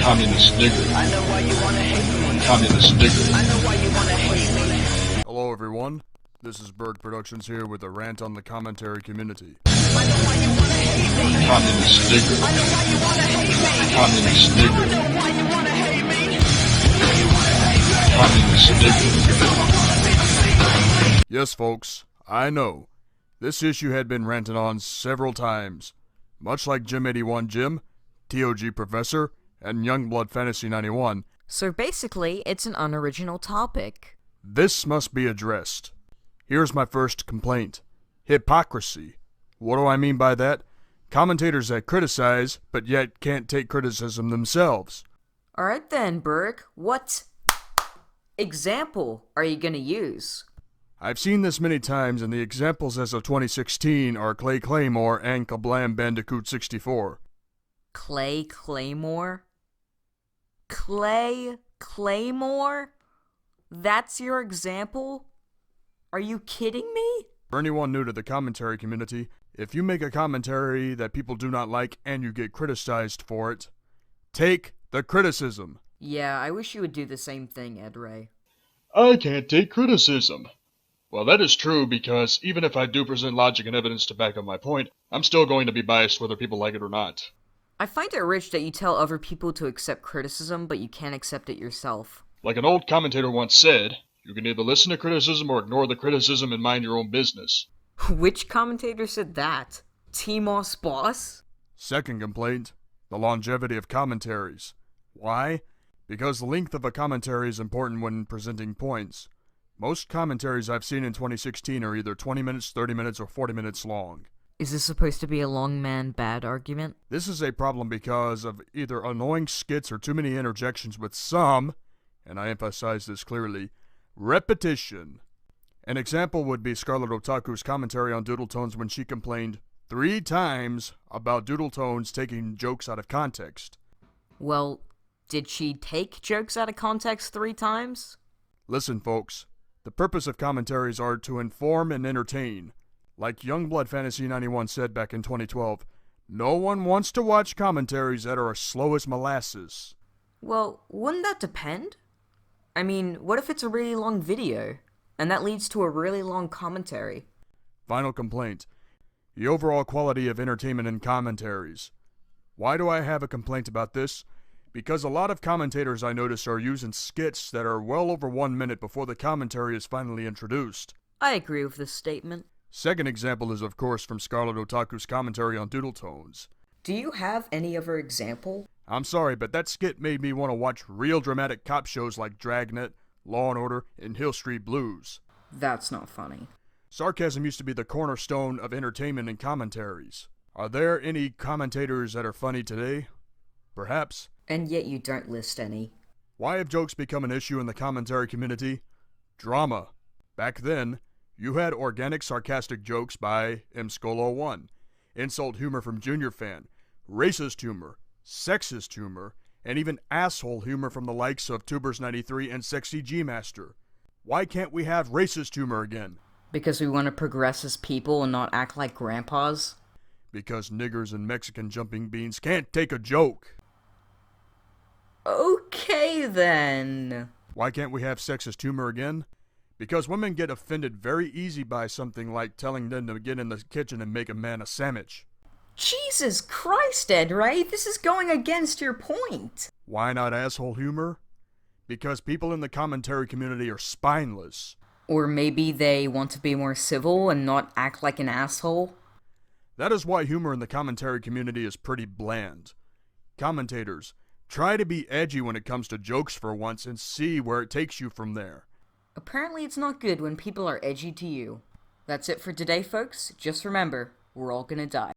Communist nigger. I know why you wanna hate me. Communist nigger. I know why you wanna hate me. Hello everyone, this is Bourg Productions here with a rant on the commentary community. I know why you wanna hate me. Communist nigger. I know why you wanna hate me. Communist nigger. I know why you wanna hate me. Communist nigger. Yes folks, I know. This issue had been ranted on several times. Much like Jim 81 Jim, TOG Professor, and Youngblood Fantasy 91. So basically, it's an unoriginal topic. This must be addressed. Here's my first complaint. Hypocrisy. What do I mean by that? Commentators that criticize, but yet can't take criticism themselves. Alright then, Berg, what example are you gonna use? I've seen this many times, and the examples as of 2016 are Clay Claymore and Kablam Bandicoot 64. Clay Claymore? Clay Claymore? That's your example? Are you kidding me? For anyone new to the commentary community, if you make a commentary that people do not like and you get criticized for it, take the criticism. Yeah, I wish you would do the same thing, Edray. I can't take criticism. Well, that is true because even if I do present logic and evidence to back up my point, I'm still going to be biased whether people like it or not. I find it rich that you tell other people to accept criticism, but you can't accept it yourself. Like an old commentator once said, you can either listen to criticism or ignore the criticism and mind your own business. Which commentator said that? T-Moss Boss? Second complaint, the longevity of commentaries. Why? Because the length of a commentary is important when presenting points. Most commentaries I've seen in 2016 are either 20 minutes, 30 minutes, or 40 minutes long. Is this supposed to be a long man bad argument? This is a problem because of either annoying skits or too many interjections with some, and I emphasize this clearly, repetition. An example would be Scarlet Otaku's commentary on Doodle Tones when she complained 3 times about Doodle Tones taking jokes out of context. Well, did she take jokes out of context 3 times? Listen, folks. The purpose of commentaries are to inform and entertain. Like Youngblood Fantasy 91 said back in 2012, no one wants to watch commentaries that are as slow as molasses. Well, wouldn't that depend? I mean, what if it's a really long video, and that leads to a really long commentary? Final complaint. The overall quality of entertainment in commentaries. Why do I have a complaint about this? Because a lot of commentators I notice are using skits that are well over 1 minute before the commentary is finally introduced. I agree with this statement. Second example is of course from Scarlet Otaku's commentary on Doodle Tones. Do you have any other example? I'm sorry, but that skit made me want to watch real dramatic cop shows like Dragnet, Law & Order, and Hill Street Blues. That's not funny. Sarcasm used to be the cornerstone of entertainment and commentaries. Are there any commentators that are funny today? Perhaps. And yet you don't list any. Why have jokes become an issue in the commentary community? Drama. Back then, you had organic sarcastic jokes by MSkull01, insult humor from Junior Fan, racist humor, sexist humor, and even asshole humor from the likes of Tubers93 and Sexy G-Master. Why can't we have racist humor again? Because we want to progress as people and not act like grandpas? Because niggers and Mexican jumping beans can't take a joke. Okay then. Why can't we have sexist humor again? Because women get offended very easy by something like telling them to get in the kitchen and make a man a sandwich. Jesus Christ, Edray, this is going against your point. Why not asshole humor? Because people in the commentary community are spineless. Or maybe they want to be more civil and not act like an asshole? That is why humor in the commentary community is pretty bland. Commentators, try to be edgy when it comes to jokes for once and see where it takes you from there. Apparently it's not good when people are edgy to you. That's it for today, folks. Just remember, we're all gonna die.